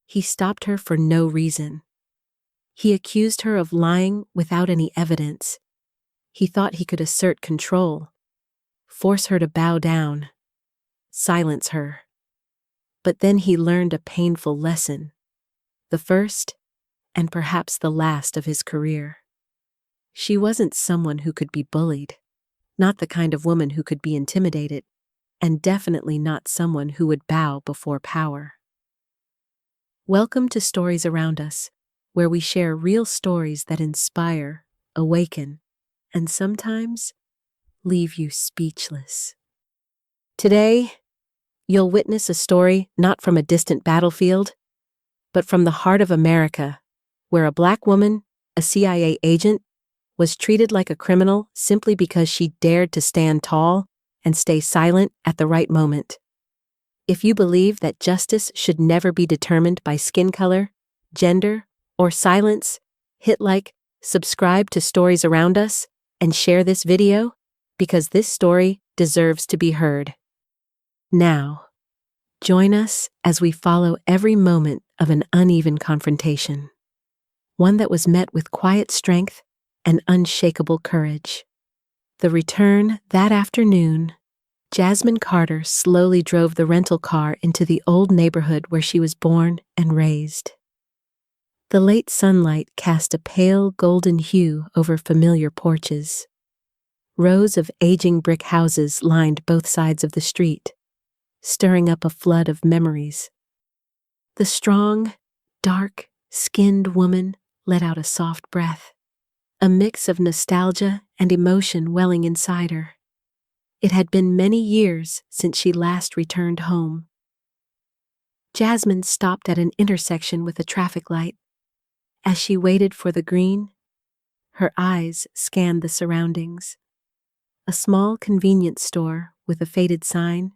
He stopped her for no reason. He accused her of lying without any evidence. He thought he could assert control, force her to bow down, silence her. But then he learned a painful lesson, the first and perhaps the last of his career. She wasn't someone who could be bullied, not the kind of woman who could be intimidated, and definitely not someone who would bow before power. Welcome to Stories Around Us, where we share real stories that inspire, awaken, and sometimes leave you speechless. Today, you'll witness a story not from a distant battlefield, but from the heart of America, where a Black woman, a CIA agent, was treated like a criminal simply because she dared to stand tall and stay silent at the right moment. If you believe that justice should never be determined by skin color, gender, or silence, hit like, subscribe to Stories Around Us, and share this video, because this story deserves to be heard. Now, join us as we follow every moment of an uneven confrontation, one that was met with quiet strength and unshakable courage. The return that afternoon, Jasmine Carter slowly drove the rental car into the old neighborhood where she was born and raised. The late sunlight cast a pale golden hue over familiar porches. Rows of aging brick houses lined both sides of the street, stirring up a flood of memories. The strong, dark-skinned woman let out a soft breath, a mix of nostalgia and emotion welling inside her. It had been many years since she last returned home. Jasmine stopped at an intersection with a traffic light. As she waited for the green, her eyes scanned the surroundings. A small convenience store with a faded sign,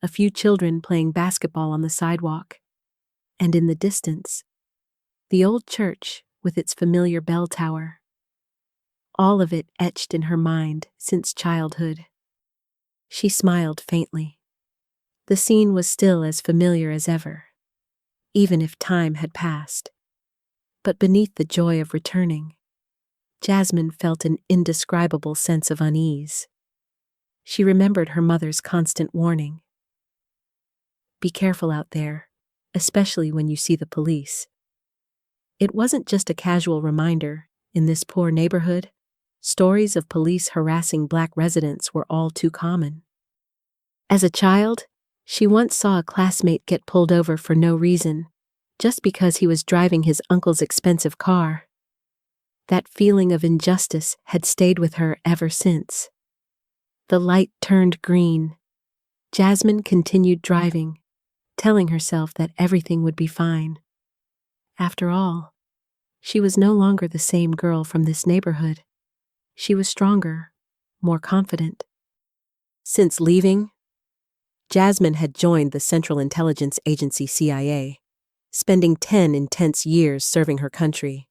a few children playing basketball on the sidewalk, and in the distance, the old church with its familiar bell tower. All of it etched in her mind since childhood. She smiled faintly. The scene was still as familiar as ever, even if time had passed. But beneath the joy of returning, Jasmine felt an indescribable sense of unease. She remembered her mother's constant warning. Be careful out there, especially when you see the police. It wasn't just a casual reminder. In this poor neighborhood, stories of police harassing Black residents were all too common. As a child, she once saw a classmate get pulled over for no reason, just because he was driving his uncle's expensive car. That feeling of injustice had stayed with her ever since. The light turned green. Jasmine continued driving, telling herself that everything would be fine. After all, she was no longer the same girl from this neighborhood. She was stronger, more confident. Since leaving, Jasmine had joined the Central Intelligence Agency CIA, spending 10 intense years serving her country.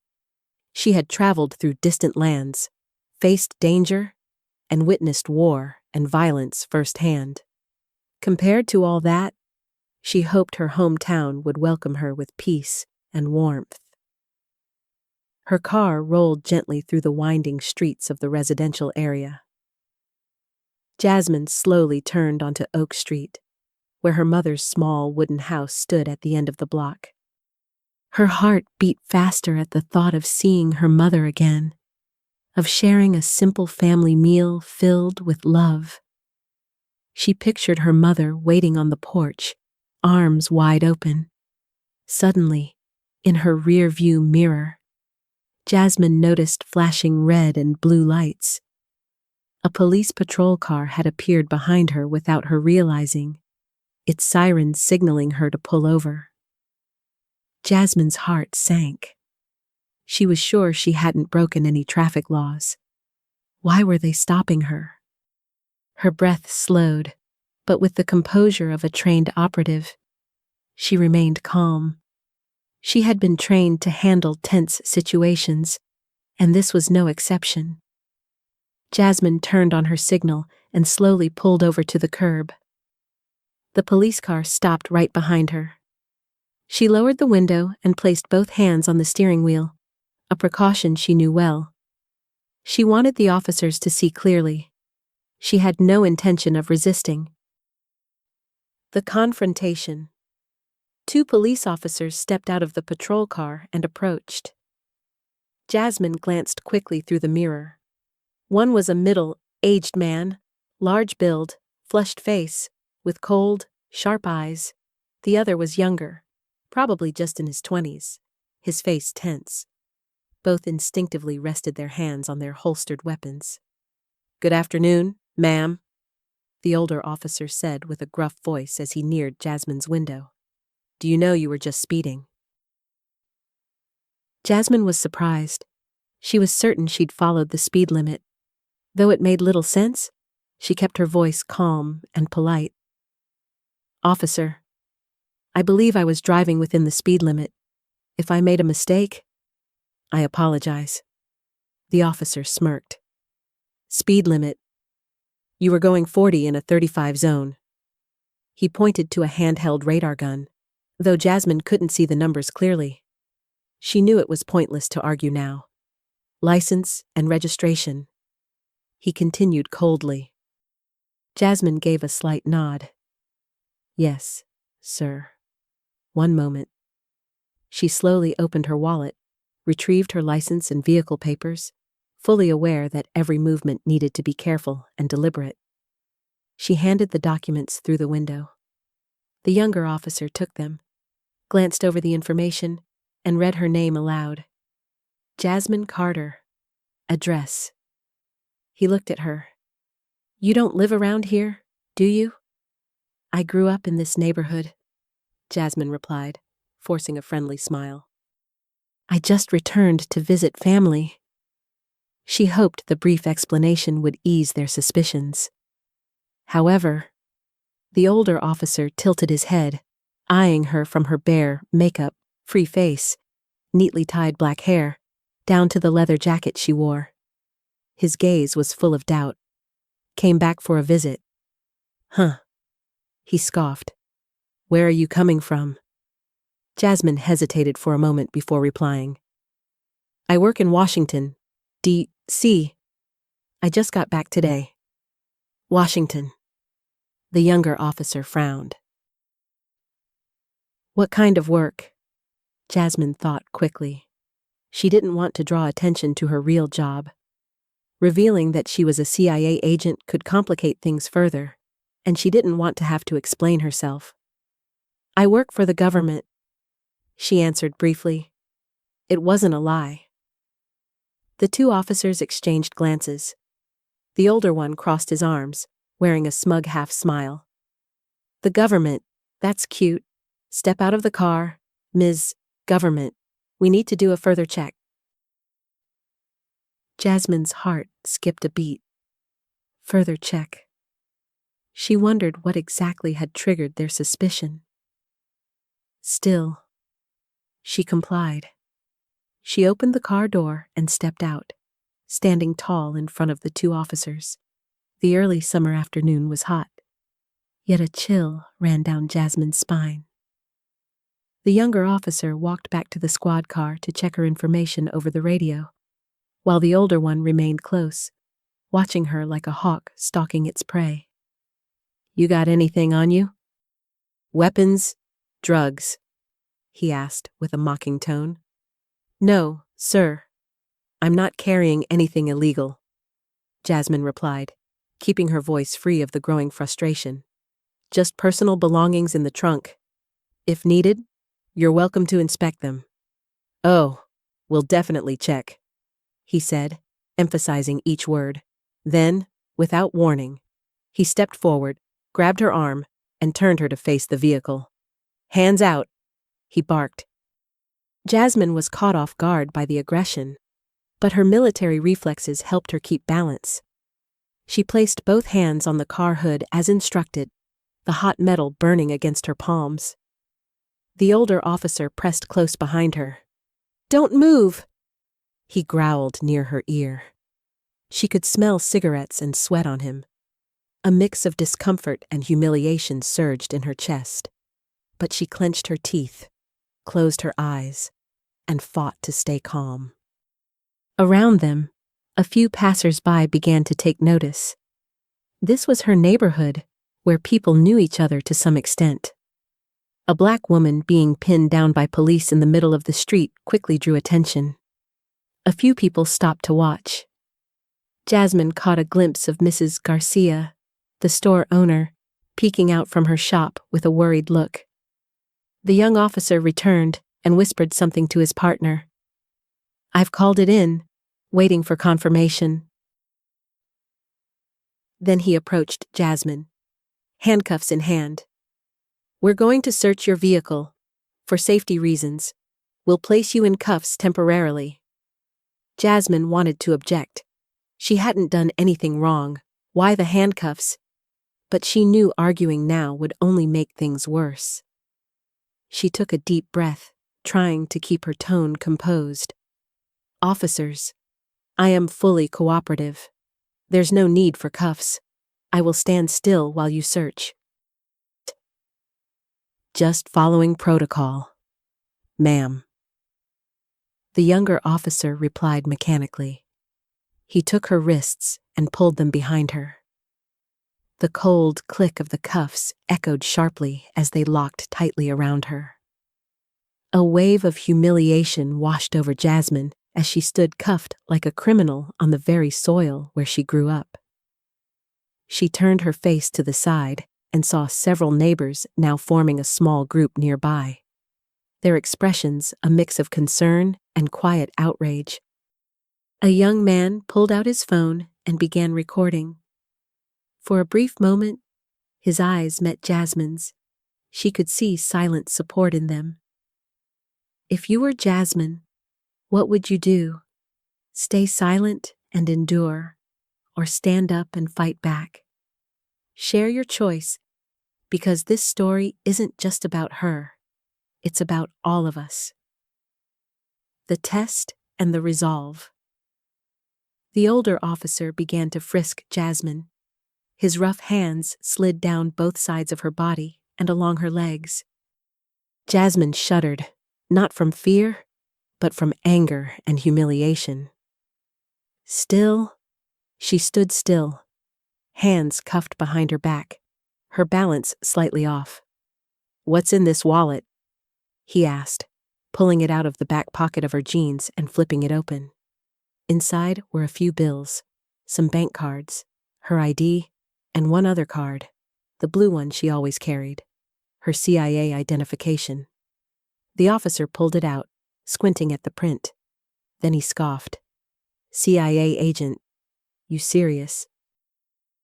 She had traveled through distant lands, faced danger, and witnessed war and violence firsthand. Compared to all that, she hoped her hometown would welcome her with peace and warmth. Her car rolled gently through the winding streets of the residential area. Jasmine slowly turned onto Oak Street, where her mother's small wooden house stood at the end of the block. Her heart beat faster at the thought of seeing her mother again, of sharing a simple family meal filled with love. She pictured her mother waiting on the porch, arms wide open. Suddenly, in her rear-view mirror, Jasmine noticed flashing red and blue lights. A police patrol car had appeared behind her without her realizing, its sirens signaling her to pull over. Jasmine's heart sank. She was sure she hadn't broken any traffic laws. Why were they stopping her? Her breath slowed, but with the composure of a trained operative, she remained calm. She had been trained to handle tense situations, and this was no exception. Jasmine turned on her signal and slowly pulled over to the curb. The police car stopped right behind her. She lowered the window and placed both hands on the steering wheel, a precaution she knew well. She wanted the officers to see clearly. She had no intention of resisting. The confrontation. 2 police officers stepped out of the patrol car and approached. Jasmine glanced quickly through the mirror. One was a middle-aged man, large build, flushed face, with cold, sharp eyes. The other was younger, probably just in his 20s, his face tense. Both instinctively rested their hands on their holstered weapons. "Good afternoon, ma'am," the older officer said with a gruff voice as he neared Jasmine's window. "Do you know you were just speeding?" Jasmine was surprised. She was certain she'd followed the speed limit. Though it made little sense, she kept her voice calm and polite. "Officer, I believe I was driving within the speed limit. If I made a mistake, I apologize." The officer smirked. "Speed limit. You were going 40 in a 35 zone." He pointed to a handheld radar gun, though Jasmine couldn't see the numbers clearly. She knew it was pointless to argue now. "License and registration." He continued coldly. Jasmine gave a slight nod. "Yes, sir." One moment. She slowly opened her wallet, retrieved her license and vehicle papers, fully aware that every movement needed to be careful and deliberate. She handed the documents through the window. The younger officer took them, glanced over the information, and read her name aloud. Jasmine Carter. Address. He looked at her. "You don't live around here, do you?" "I grew up in this neighborhood," Jasmine replied, forcing a friendly smile. "I just returned to visit family." She hoped the brief explanation would ease their suspicions. However, the older officer tilted his head, eyeing her from her bare, makeup-free face, neatly tied black hair, down to the leather jacket she wore. His gaze was full of doubt. "Came back for a visit." "Huh," he scoffed. "Where are you coming from?" Jasmine hesitated for a moment before replying. "I work in Washington, D.C. I just got back today." "Washington." The younger officer frowned. "What kind of work?" Jasmine thought quickly. She didn't want to draw attention to her real job. Revealing that she was a CIA agent could complicate things further, and she didn't want to have to explain herself. "I work for the government," she answered briefly. It wasn't a lie. The 2 officers exchanged glances. The older one crossed his arms, wearing a smug half-smile. "The government, that's cute. Step out of the car, Ms. Government. We need to do a further check." Jasmine's heart skipped a beat. Further check. She wondered what exactly had triggered their suspicion. Still, she complied. She opened the car door and stepped out, standing tall in front of the 2 officers. The early summer afternoon was hot, yet a chill ran down Jasmine's spine. The younger officer walked back to the squad car to check her information over the radio, while the older one remained close, watching her like a hawk stalking its prey. "You got anything on you?" "Weapons, drugs?" he asked with a mocking tone. "No, sir. I'm not carrying anything illegal," Jasmine replied, keeping her voice free of the growing frustration. "Just personal belongings in the trunk. If needed, you're welcome to inspect them." "Oh, we'll definitely check," he said, emphasizing each word. Then, without warning, he stepped forward, grabbed her arm, and turned her to face the vehicle. "Hands out," he barked. Jasmine was caught off guard by the aggression, but her military reflexes helped her keep balance. She placed both hands on the car hood as instructed, the hot metal burning against her palms. The older officer pressed close behind her. "Don't move," he growled near her ear. She could smell cigarettes and sweat on him. A mix of discomfort and humiliation surged in her chest, but she clenched her teeth, closed her eyes, and fought to stay calm. Around them, a few passers-by began to take notice. This was her neighborhood, where people knew each other to some extent. A black woman being pinned down by police in the middle of the street quickly drew attention. A few people stopped to watch. Jasmine caught a glimpse of Mrs. Garcia, the store owner, peeking out from her shop with a worried look. The young officer returned and whispered something to his partner. "I've called it in, waiting for confirmation." Then he approached Jasmine, handcuffs in hand. "We're going to search your vehicle. For safety reasons, we'll place you in cuffs temporarily." Jasmine wanted to object. She hadn't done anything wrong. Why the handcuffs? But she knew arguing now would only make things worse. She took a deep breath, trying to keep her tone composed. "Officers, I am fully cooperative. There's no need for cuffs. I will stand still while you search." "Just following protocol, ma'am." The younger officer replied mechanically. He took her wrists and pulled them behind her. The cold click of the cuffs echoed sharply as they locked tightly around her. A wave of humiliation washed over Jasmine as she stood cuffed like a criminal on the very soil where she grew up. She turned her face to the side and saw several neighbors now forming a small group nearby. Their expressions a mix of concern and quiet outrage. A young man pulled out his phone and began recording. For a brief moment, his eyes met Jasmine's. She could see silent support in them. If you were Jasmine, what would you do? Stay silent and endure, or stand up and fight back? Share your choice, because this story isn't just about her. It's about all of us. The test and the resolve. The older officer began to frisk Jasmine. His rough hands slid down both sides of her body and along her legs. Jasmine shuddered, not from fear, but from anger and humiliation. Still, she stood still, hands cuffed behind her back, her balance slightly off. "What's in this wallet?" he asked, pulling it out of the back pocket of her jeans and flipping it open. Inside were a few bills, some bank cards, her ID, and one other card, the blue one she always carried, her CIA identification. The officer pulled it out, squinting at the print. Then he scoffed. "CIA agent, you serious?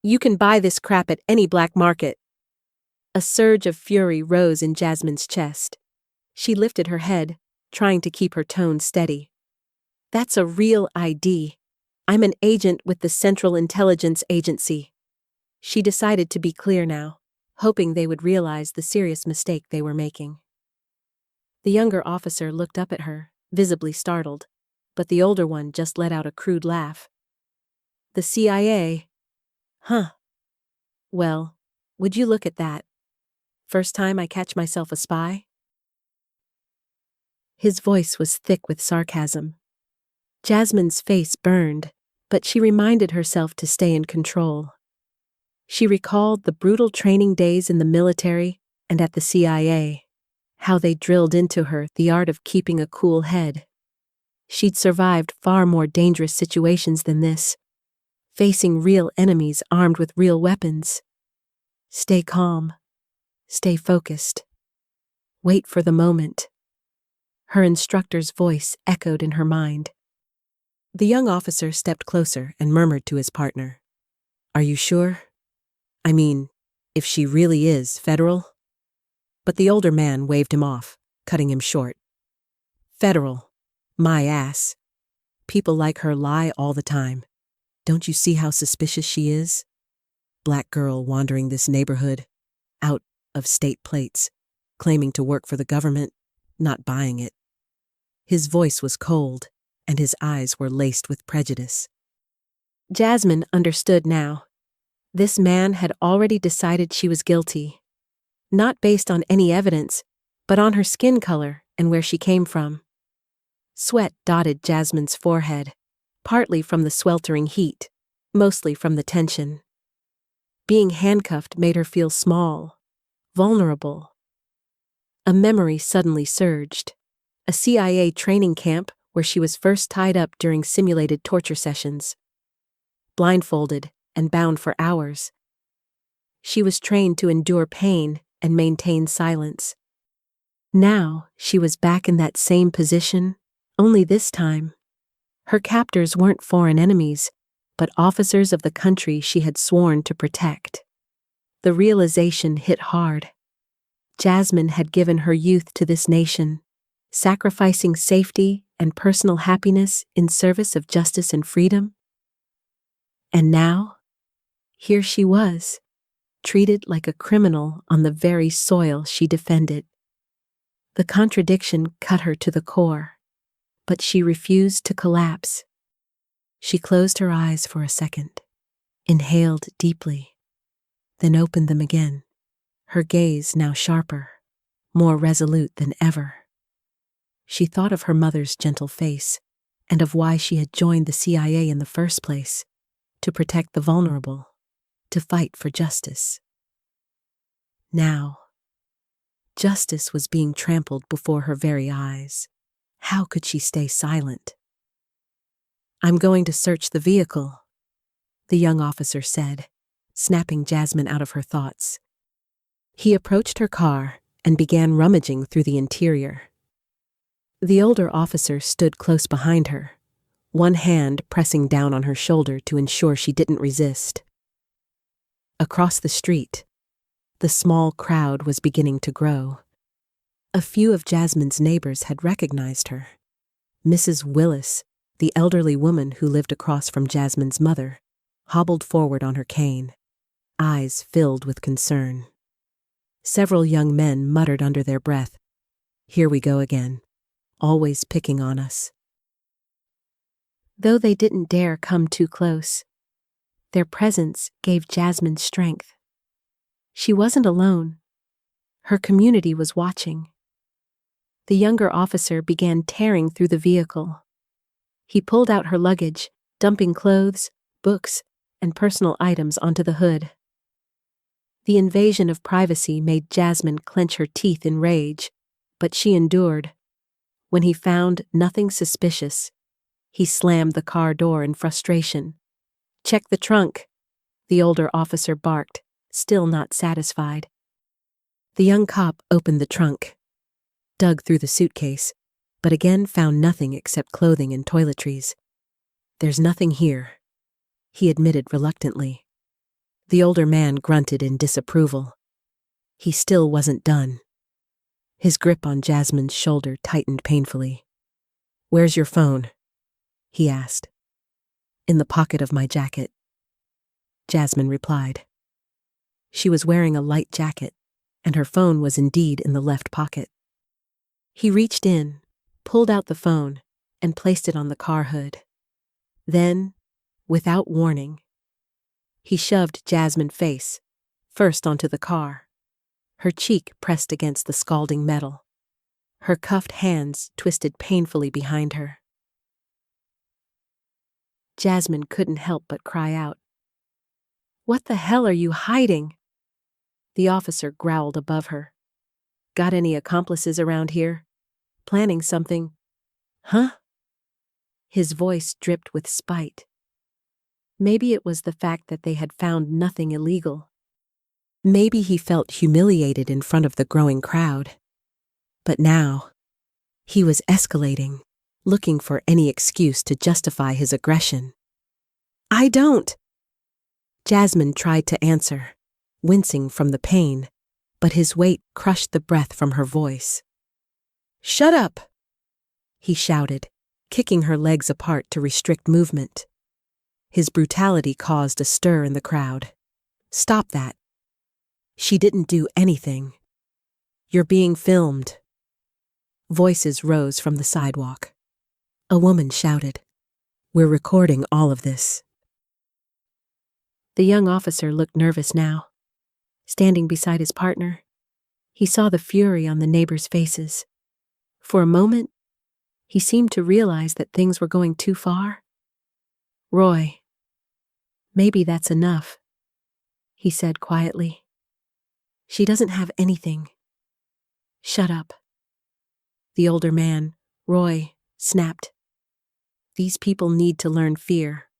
You can buy this crap at any black market." A surge of fury rose in Jasmine's chest. She lifted her head, trying to keep her tone steady. "That's a real ID. I'm an agent with the Central Intelligence Agency." She decided to be clear now, hoping they would realize the serious mistake they were making. The younger officer looked up at her, visibly startled, but the older one just let out a crude laugh. "The CIA? Huh. Well, would you look at that? First time I catch myself a spy?" His voice was thick with sarcasm. Jasmine's face burned, but she reminded herself to stay in control. She recalled the brutal training days in the military and at the CIA, how they drilled into her the art of keeping a cool head. She'd survived far more dangerous situations than this, facing real enemies armed with real weapons. Stay calm. Stay focused. Wait for the moment. Her instructor's voice echoed in her mind. The young officer stepped closer and murmured to his partner, "Are you sure? I mean, if she really is federal?" But the older man waved him off, cutting him short. "Federal? My ass. People like her lie all the time. Don't you see how suspicious she is? Black girl wandering this neighborhood, out of state plates, claiming to work for the government, not buying it." His voice was cold, and his eyes were laced with prejudice. Jasmine understood now. This man had already decided she was guilty, not based on any evidence, but on her skin color and where she came from. Sweat dotted Jasmine's forehead, partly from the sweltering heat, mostly from the tension. Being handcuffed made her feel small, vulnerable. A memory suddenly surged. A CIA training camp where she was first tied up during simulated torture sessions. Blindfolded and bound for hours. She was trained to endure pain and maintain silence. Now she was back in that same position, only this time. Her captors weren't foreign enemies, but officers of the country she had sworn to protect. The realization hit hard. Jasmine had given her youth to this nation, sacrificing safety and personal happiness in service of justice and freedom. And now, here she was, treated like a criminal on the very soil she defended. The contradiction cut her to the core, but she refused to collapse. She closed her eyes for a second, inhaled deeply, then opened them again, her gaze now sharper, more resolute than ever. She thought of her mother's gentle face and of why she had joined the CIA in the first place, to protect the vulnerable, to fight for justice. Now, justice was being trampled before her very eyes. How could she stay silent? "I'm going to search the vehicle," the young officer said, snapping Jasmine out of her thoughts. He approached her car and began rummaging through the interior. The older officer stood close behind her, one hand pressing down on her shoulder to ensure she didn't resist. Across the street, the small crowd was beginning to grow. A few of Jasmine's neighbors had recognized her. Mrs. Willis, the elderly woman who lived across from Jasmine's mother, hobbled forward on her cane, eyes filled with concern. Several young men muttered under their breath, "Here we go again, always picking on us." Though they didn't dare come too close, their presence gave Jasmine strength. She wasn't alone. Her community was watching. The younger officer began tearing through the vehicle. He pulled out her luggage, dumping clothes, books, and personal items onto the hood. The invasion of privacy made Jasmine clench her teeth in rage, but she endured. When he found nothing suspicious, he slammed the car door in frustration. "Check the trunk," the older officer barked, still not satisfied. The young cop opened the trunk, dug through the suitcase, but again found nothing except clothing and toiletries. "There's nothing here," he admitted reluctantly. The older man grunted in disapproval. He still wasn't done. His grip on Jasmine's shoulder tightened painfully. "Where's your phone?" he asked. "In the pocket of my jacket," Jasmine replied. She was wearing a light jacket, and her phone was indeed in the left pocket. He reached in, pulled out the phone, and placed it on the car hood. Then, without warning, he shoved Jasmine's face first onto the car, her cheek pressed against the scalding metal. Her cuffed hands twisted painfully behind her. Jasmine couldn't help but cry out. "What the hell are you hiding?" The officer growled above her. "Got any accomplices around here? Planning something? Huh?" His voice dripped with spite. Maybe it was the fact that they had found nothing illegal. Maybe he felt humiliated in front of the growing crowd. But now, he was escalating, looking for any excuse to justify his aggression. "I don't." Jasmine tried to answer, wincing from the pain, but his weight crushed the breath from her voice. "Shut up!" he shouted, kicking her legs apart to restrict movement. His brutality caused a stir in the crowd. "Stop that. She didn't do anything. You're being filmed." Voices rose from the sidewalk. A woman shouted, "We're recording all of this." The young officer looked nervous now. Standing beside his partner, he saw the fury on the neighbors' faces. For a moment, he seemed to realize that things were going too far. "Roy, maybe that's enough," he said quietly. "She doesn't have anything. Shut up." The older man, Roy, snapped. "These people need to learn fear,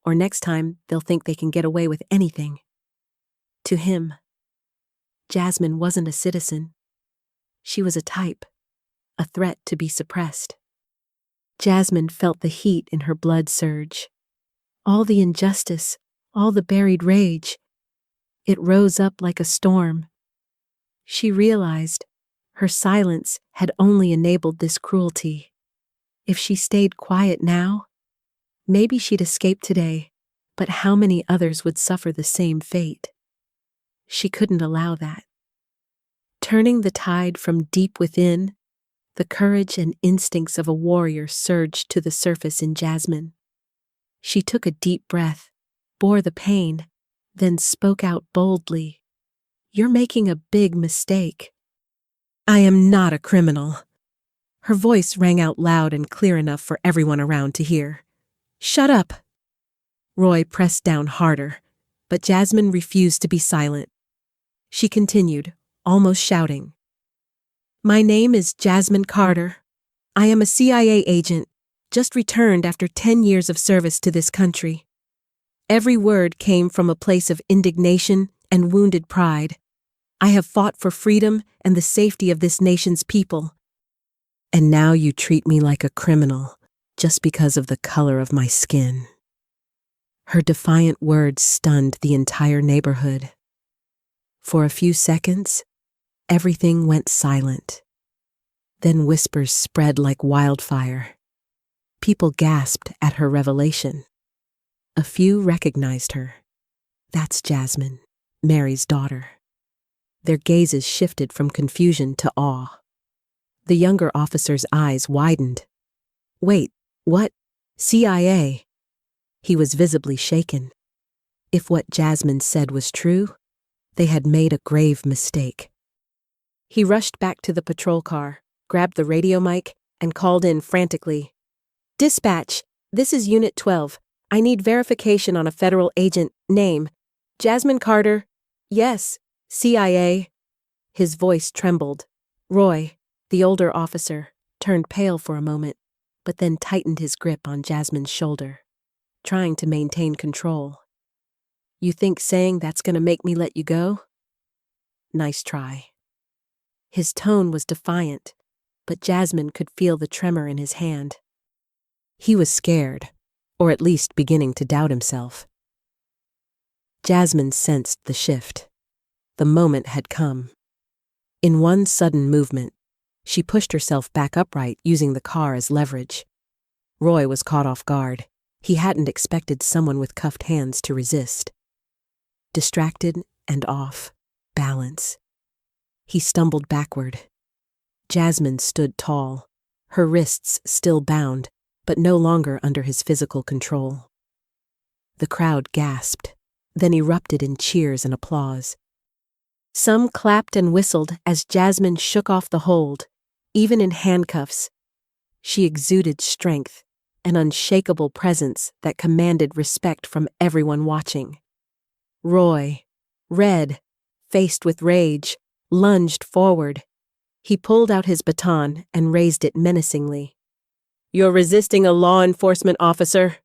or next time they'll think they can get away with anything." To him, Jasmine wasn't a citizen. She was a type, a threat to be suppressed. Jasmine felt the heat in her blood surge. All the injustice, all the buried rage. It rose up like a storm. She realized her silence had only enabled this cruelty. If she stayed quiet now, maybe she'd escape today, but how many others would suffer the same fate? She couldn't allow that. Turning the tide from deep within, the courage and instincts of a warrior surged to the surface in Jasmine. She took a deep breath, bore the pain, then spoke out boldly. "You're making a big mistake. I am not a criminal." Her voice rang out loud and clear enough for everyone around to hear. "Shut up." Roy pressed down harder, but Jasmine refused to be silent. She continued, almost shouting. "My name is Jasmine Carter. I am a CIA agent, just returned after 10 years of service to this country." Every word came from a place of indignation and wounded pride. "I have fought for freedom and the safety of this nation's people. And now you treat me like a criminal just because of the color of my skin." Her defiant words stunned the entire neighborhood. For a few seconds, everything went silent. Then whispers spread like wildfire. People gasped at her revelation. A few recognized her. That's Jasmine, Mary's daughter. Their gazes shifted from confusion to awe. The younger officer's eyes widened. "Wait, what? CIA?" He was visibly shaken. If what Jasmine said was true, they had made a grave mistake. He rushed back to the patrol car, grabbed the radio mic, and called in frantically. "Dispatch, this is Unit 12. I need verification on a federal agent. Name, Jasmine Carter. Yes, CIA." His voice trembled. Roy, the older officer, turned pale for a moment, but then tightened his grip on Jasmine's shoulder, trying to maintain control. "You think saying that's going to make me let you go? Nice try." His tone was defiant, but Jasmine could feel the tremor in his hand. He was scared, or at least beginning to doubt himself. Jasmine sensed the shift. The moment had come. In one sudden movement, she pushed herself back upright using the car as leverage. Roy was caught off guard. He hadn't expected someone with cuffed hands to resist. Distracted and off balance, he stumbled backward. Jasmine stood tall, her wrists still bound, but no longer under his physical control. The crowd gasped, then erupted in cheers and applause. Some clapped and whistled as Jasmine shook off the hold, even in handcuffs. She exuded strength, an unshakable presence that commanded respect from everyone watching. Roy, red, faced with rage, lunged forward. He pulled out his baton and raised it menacingly. "You're resisting a law enforcement officer,"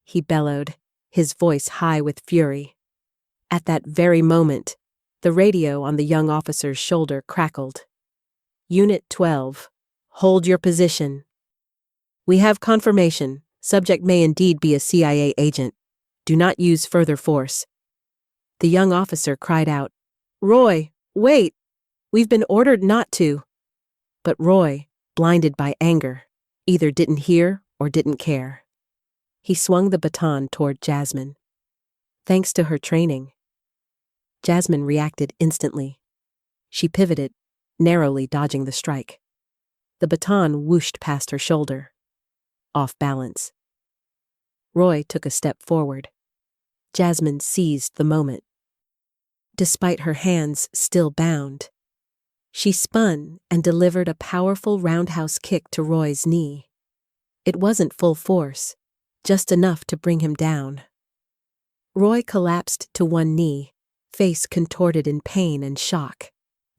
he bellowed, his voice high with fury. At that very moment, the radio on the young officer's shoulder crackled. "Unit 12, hold your position. We have confirmation. Subject may indeed be a CIA agent. Do not use further force." The young officer cried out, "Roy, wait! We've been ordered not to." But Roy, blinded by anger, either didn't hear or didn't care. He swung the baton toward Jasmine. Thanks to her training, Jasmine reacted instantly. She pivoted, narrowly dodging the strike. The baton whooshed past her shoulder, off balance. Roy took a step forward. Jasmine seized the moment. Despite her hands still bound, She spun and delivered a powerful roundhouse kick to Roy's knee. It wasn't full force, just enough to bring him down. Roy collapsed to one knee, face contorted in pain and shock.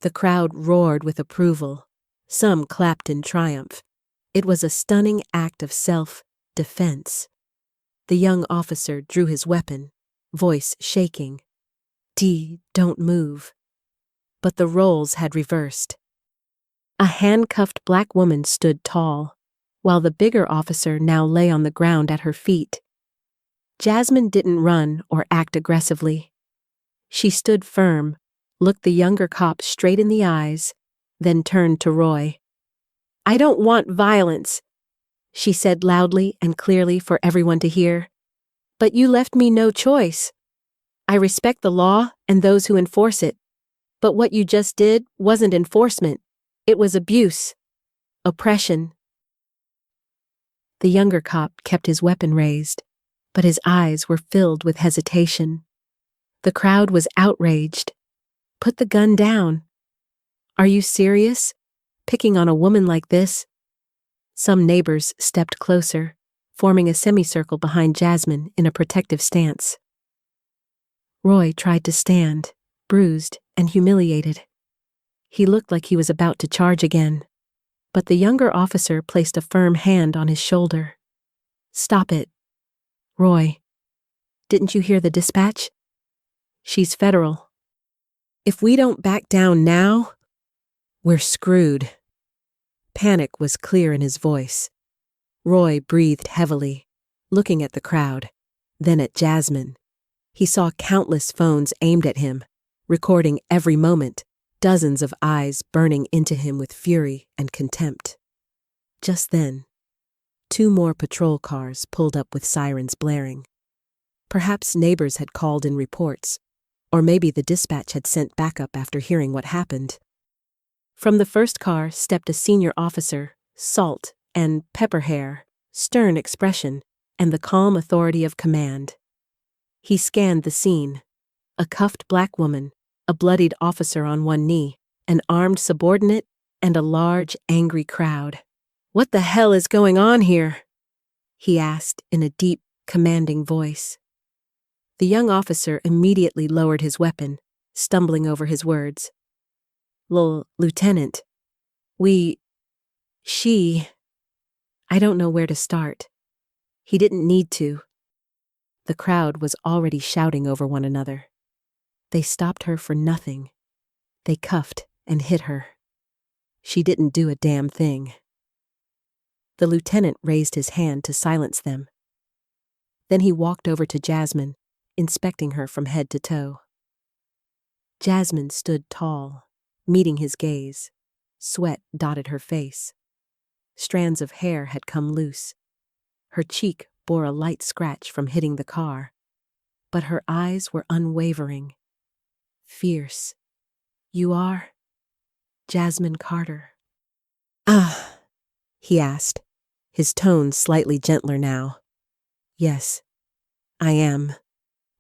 The crowd roared with approval. Some clapped in triumph. It was a stunning act of self-defense. The young officer drew his weapon, voice shaking. Don't move." But the roles had reversed. A handcuffed black woman stood tall, while the bigger officer now lay on the ground at her feet. Jasmine didn't run or act aggressively. She stood firm, looked the younger cop straight in the eyes, then turned to Roy. "I don't want violence," she said loudly and clearly for everyone to hear. "But you left me no choice. I respect the law and those who enforce it. But what you just did wasn't enforcement. It was abuse. Oppression." The younger cop kept his weapon raised, but his eyes were filled with hesitation. The crowd was outraged. "Put the gun down. Are you serious? Picking on a woman like this?" Some neighbors stepped closer, forming a semicircle behind Jasmine in a protective stance. Roy tried to stand, bruised and humiliated. He looked like he was about to charge again, but the younger officer placed a firm hand on his shoulder. "Stop it. Roy, didn't you hear the dispatch? She's federal. If we don't back down now, we're screwed." Panic was clear in his voice. Roy breathed heavily, looking at the crowd, then at Jasmine. He saw countless phones aimed at him, recording every moment, dozens of eyes burning into him with fury and contempt. Just then, 2 more patrol cars pulled up with sirens blaring. Perhaps neighbors had called in reports, or maybe the dispatch had sent backup after hearing what happened. From the first car stepped a senior officer, salt and pepper hair, stern expression, and the calm authority of command. He scanned the scene. A cuffed black woman, a bloodied officer on one knee, an armed subordinate, and a large, angry crowd. "What the hell is going on here?" he asked in a deep, commanding voice. The young officer immediately lowered his weapon, stumbling over his words. "Lieutenant, I don't know where to start." He didn't need to. The crowd was already shouting over one another. They stopped her for nothing. They cuffed and hit her. She didn't do a damn thing. The lieutenant raised his hand to silence them. Then he walked over to Jasmine, inspecting her from head to toe. Jasmine stood tall, meeting his gaze. Sweat dotted her face. Strands of hair had come loose. Her cheek bore a light scratch from hitting the car, but her eyes were unwavering. Fierce. "You are Jasmine Carter?" He asked, his tone slightly gentler now. "Yes, I am,"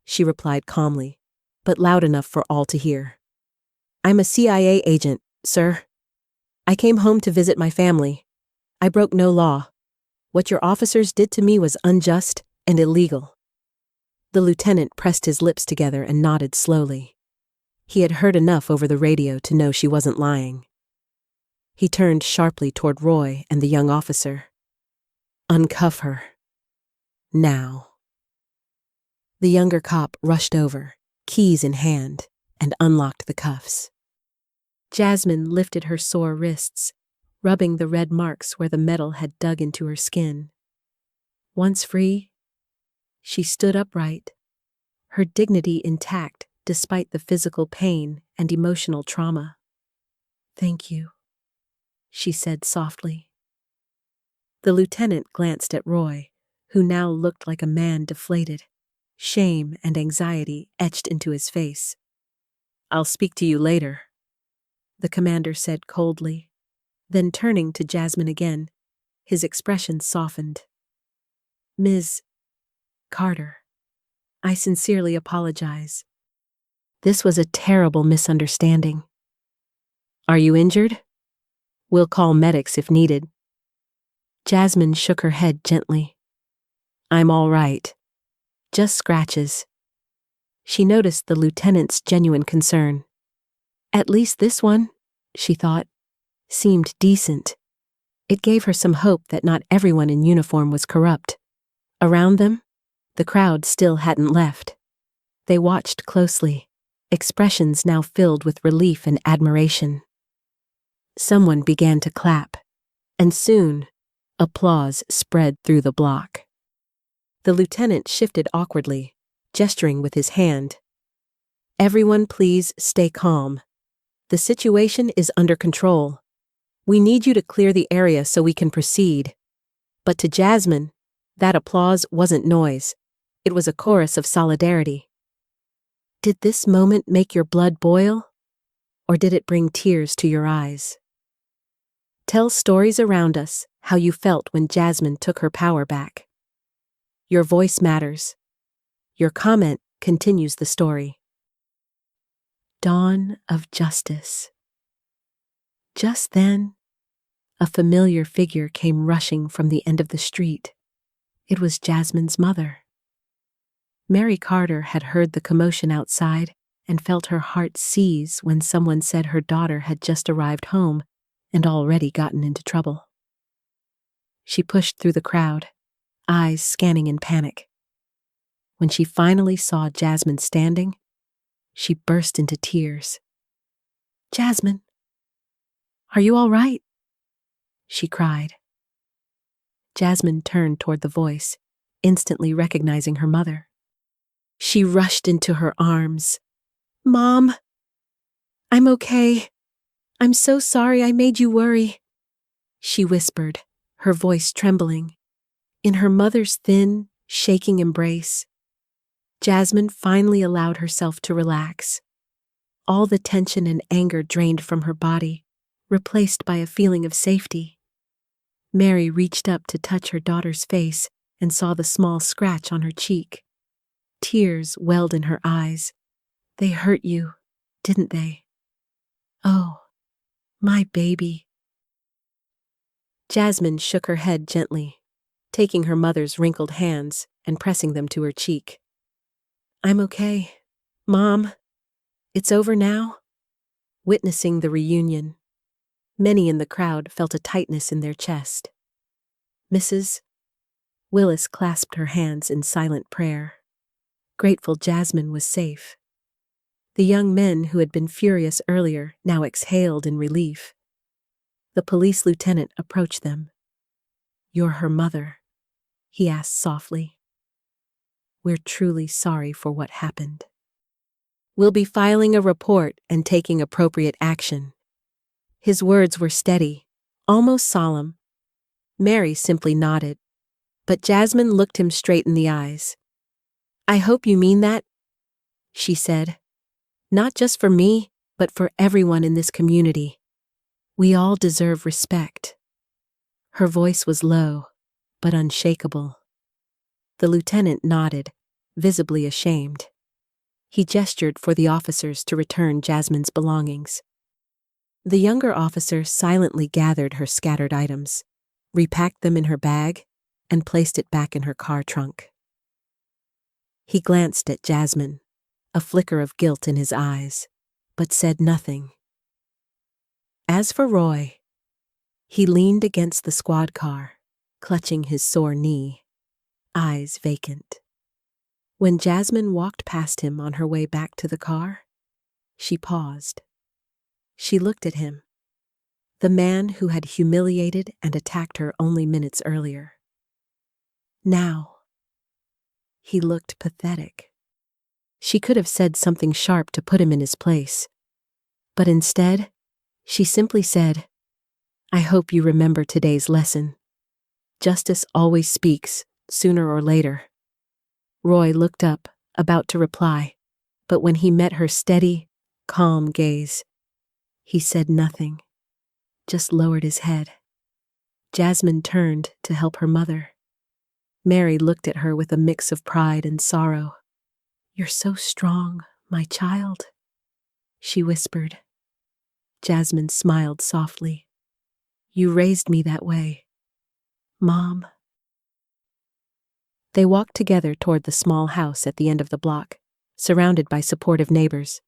she replied calmly, but loud enough for all to hear. "I'm a CIA agent, sir. I came home to visit my family. I broke no law. What your officers did to me was unjust and illegal." The lieutenant pressed his lips together and nodded slowly. He had heard enough over the radio to know she wasn't lying. He turned sharply toward Roy and the young officer. "Uncuff her. Now." The younger cop rushed over, keys in hand, and unlocked the cuffs. Jasmine lifted her sore wrists, rubbing the red marks where the metal had dug into her skin. Once free, she stood upright, her dignity intact despite the physical pain and emotional trauma. "Thank you," she said softly. The lieutenant glanced at Roy, who now looked like a man deflated, shame and anxiety etched into his face. "I'll speak to you later," the commander said coldly. Then turning to Jasmine again, his expression softened. "Ms. Carter, I sincerely apologize. This was a terrible misunderstanding." Are you injured? We'll call medics if needed. Jasmine shook her head gently. I'm all right. Just scratches. She noticed the lieutenant's genuine concern. At least this one, she thought, seemed decent. It gave her some hope that not everyone in uniform was corrupt. Around them, the crowd still hadn't left. They watched closely, expressions now filled with relief and admiration. Someone began to clap, and soon, applause spread through the block. The lieutenant shifted awkwardly, gesturing with his hand. Everyone please stay calm. The situation is under control. We need you to clear the area so we can proceed. But to Jasmine, that applause wasn't noise. It was a chorus of solidarity. Did this moment make your blood boil? Or did it bring tears to your eyes? Tell stories around us how you felt when Jasmine took her power back. Your voice matters. Your comment continues the story. Dawn of justice. Just then, a familiar figure came rushing from the end of the street. It was Jasmine's mother. Mary Carter had heard the commotion outside and felt her heart seize when someone said her daughter had just arrived home and already gotten into trouble. She pushed through the crowd, eyes scanning in panic. When she finally saw Jasmine standing, she burst into tears. Jasmine, are you all right? She cried. Jasmine turned toward the voice, instantly recognizing her mother. She rushed into her arms. Mom, I'm okay. I'm so sorry I made you worry, she whispered, her voice trembling. In her mother's thin, shaking embrace, Jasmine finally allowed herself to relax. All the tension and anger drained from her body, replaced by a feeling of safety. Mary reached up to touch her daughter's face and saw the small scratch on her cheek. Tears welled in her eyes. They hurt you, didn't they? Oh, my baby. Jasmine shook her head gently, taking her mother's wrinkled hands and pressing them to her cheek. I'm okay, Mom. It's over now. Witnessing the reunion, many in the crowd felt a tightness in their chest. Mrs. Willis clasped her hands in silent prayer, grateful Jasmine was safe. The young men who had been furious earlier now exhaled in relief. The police lieutenant approached them. You're her mother, he asked softly. We're truly sorry for what happened. We'll be filing a report and taking appropriate action. His words were steady, almost solemn. Mary simply nodded, but Jasmine looked him straight in the eyes. I hope you mean that, she said. Not just for me, but for everyone in this community. We all deserve respect. Her voice was low, but unshakable. The lieutenant nodded, visibly ashamed. He gestured for the officers to return Jasmine's belongings. The younger officer silently gathered her scattered items, repacked them in her bag, and placed it back in her car trunk. He glanced at Jasmine, a flicker of guilt in his eyes, but said nothing. As for Roy, he leaned against the squad car, clutching his sore knee, eyes vacant. When Jasmine walked past him on her way back to the car, she paused. She looked at him, the man who had humiliated and attacked her only minutes earlier. Now, he looked pathetic. She could have said something sharp to put him in his place, but instead, she simply said, I hope you remember today's lesson. Justice always speaks, sooner or later. Roy looked up, about to reply, but when he met her steady, calm gaze, he said nothing, just lowered his head. Jasmine turned to help her mother. Mary looked at her with a mix of pride and sorrow. You're so strong, my child, she whispered. Jasmine smiled softly. You raised me that way, Mom. They walked together toward the small house at the end of the block, surrounded by supportive neighbors.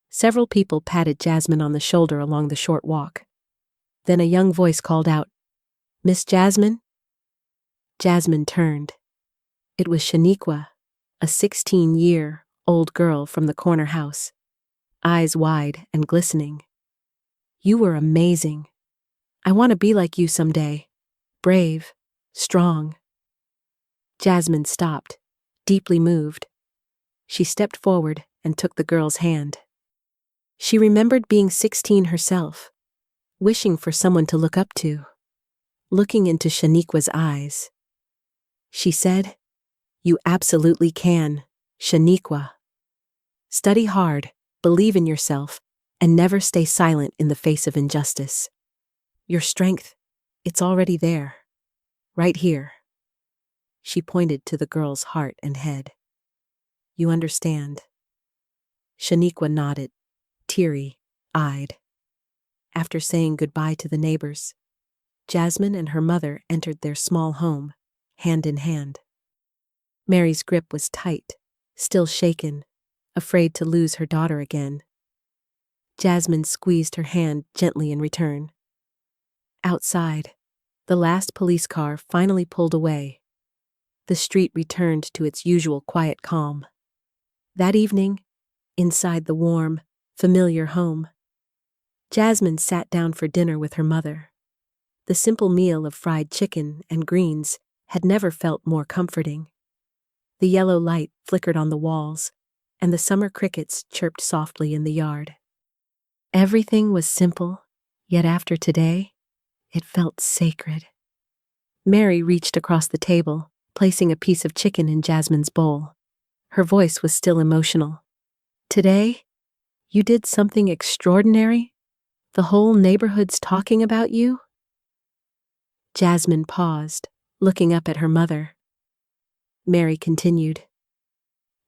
Several people patted Jasmine on the shoulder along the short walk. Then a young voice called out, Miss Jasmine? Jasmine turned. It was Shaniqua, a 16-year-old girl from the corner house, eyes wide and glistening. You were amazing. I want to be like you someday. Brave, strong. Jasmine stopped, deeply moved. She stepped forward and took the girl's hand. She remembered being 16 herself, wishing for someone to look up to. Looking into Shaniqua's eyes, she said, You absolutely can, Shaniqua. Study hard, believe in yourself, and never stay silent in the face of injustice. Your strength, it's already there. Right here. She pointed to the girl's heart and head. You understand? Shaniqua nodded, teary-eyed. After saying goodbye to the neighbors, Jasmine and her mother entered their small home, hand in hand. Mary's grip was tight, still shaken, afraid to lose her daughter again. Jasmine squeezed her hand gently in return. Outside, the last police car finally pulled away. The street returned to its usual quiet calm. That evening, inside the warm, familiar home, Jasmine sat down for dinner with her mother. The simple meal of fried chicken and greens had never felt more comforting. The yellow light flickered on the walls, and the summer crickets chirped softly in the yard. Everything was simple, yet after today, it felt sacred. Mary reached across the table, placing a piece of chicken in Jasmine's bowl. Her voice was still emotional. Today, you did something extraordinary? The whole neighborhood's talking about you? Jasmine paused, looking up at her mother. Mary continued.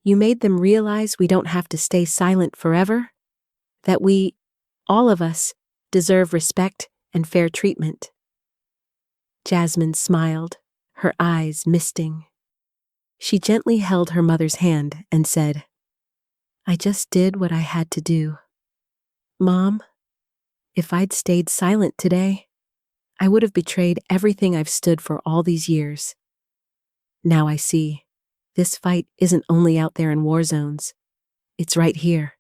You made them realize we don't have to stay silent forever? That we, all of us, deserve respect and fair treatment. Jasmine smiled, her eyes misting. She gently held her mother's hand and said, I just did what I had to do. Mom, if I'd stayed silent today, I would have betrayed everything I've stood for all these years. Now I see, this fight isn't only out there in war zones. It's right here,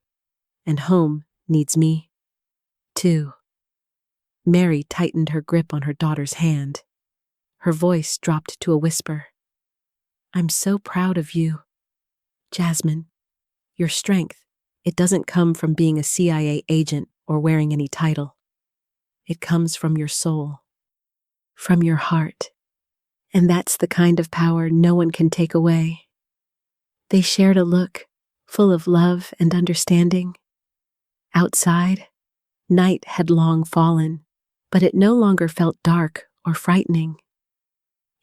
and home needs me, too. Mary tightened her grip on her daughter's hand. Her voice dropped to a whisper. I'm so proud of you, Jasmine. Your strength, it doesn't come from being a CIA agent or wearing any title. It comes from your soul, from your heart. And that's the kind of power no one can take away. They shared a look, full of love and understanding. Outside, night had long fallen, but it no longer felt dark or frightening.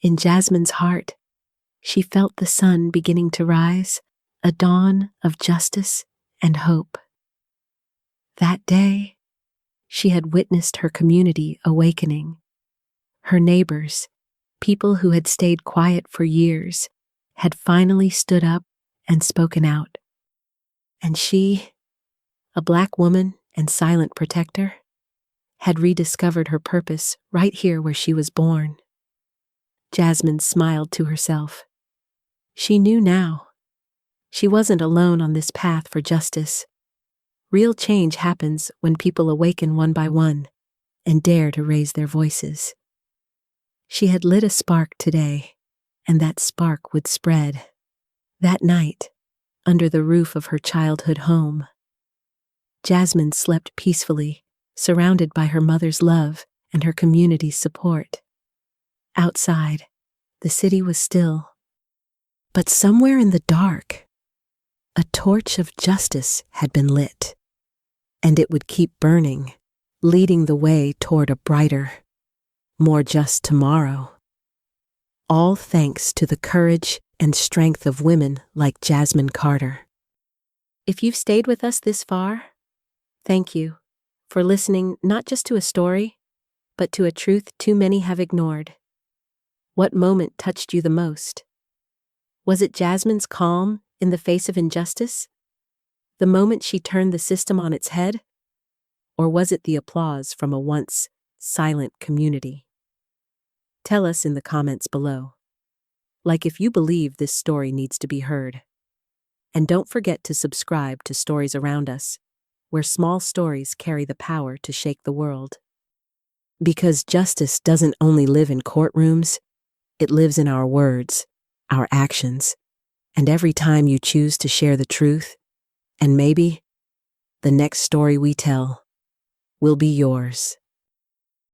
In Jasmine's heart, she felt the sun beginning to rise, a dawn of justice and hope. That day, she had witnessed her community awakening. Her neighbors, people who had stayed quiet for years, had finally stood up and spoken out. And she, a Black woman and silent protector, had rediscovered her purpose right here where she was born. Jasmine smiled to herself. She knew now. She wasn't alone on this path for justice. Real change happens when people awaken one by one and dare to raise their voices. She had lit a spark today, and that spark would spread. That night, under the roof of her childhood home, Jasmine slept peacefully, surrounded by her mother's love and her community's support. Outside, the city was still. But somewhere in the dark, a torch of justice had been lit, and it would keep burning, leading the way toward a brighter, more just tomorrow. All thanks to the courage and strength of women like Jasmine Carter. If you've stayed with us this far, thank you for listening not just to a story, but to a truth too many have ignored. What moment touched you the most? Was it Jasmine's calm in the face of injustice? The moment she turned the system on its head? Or was it the applause from a once silent community? Tell us in the comments below. Like if you believe this story needs to be heard. And don't forget to subscribe to Stories Around Us, where small stories carry the power to shake the world. Because justice doesn't only live in courtrooms, it lives in our words, our actions, and every time you choose to share the truth, and maybe the next story we tell will be yours.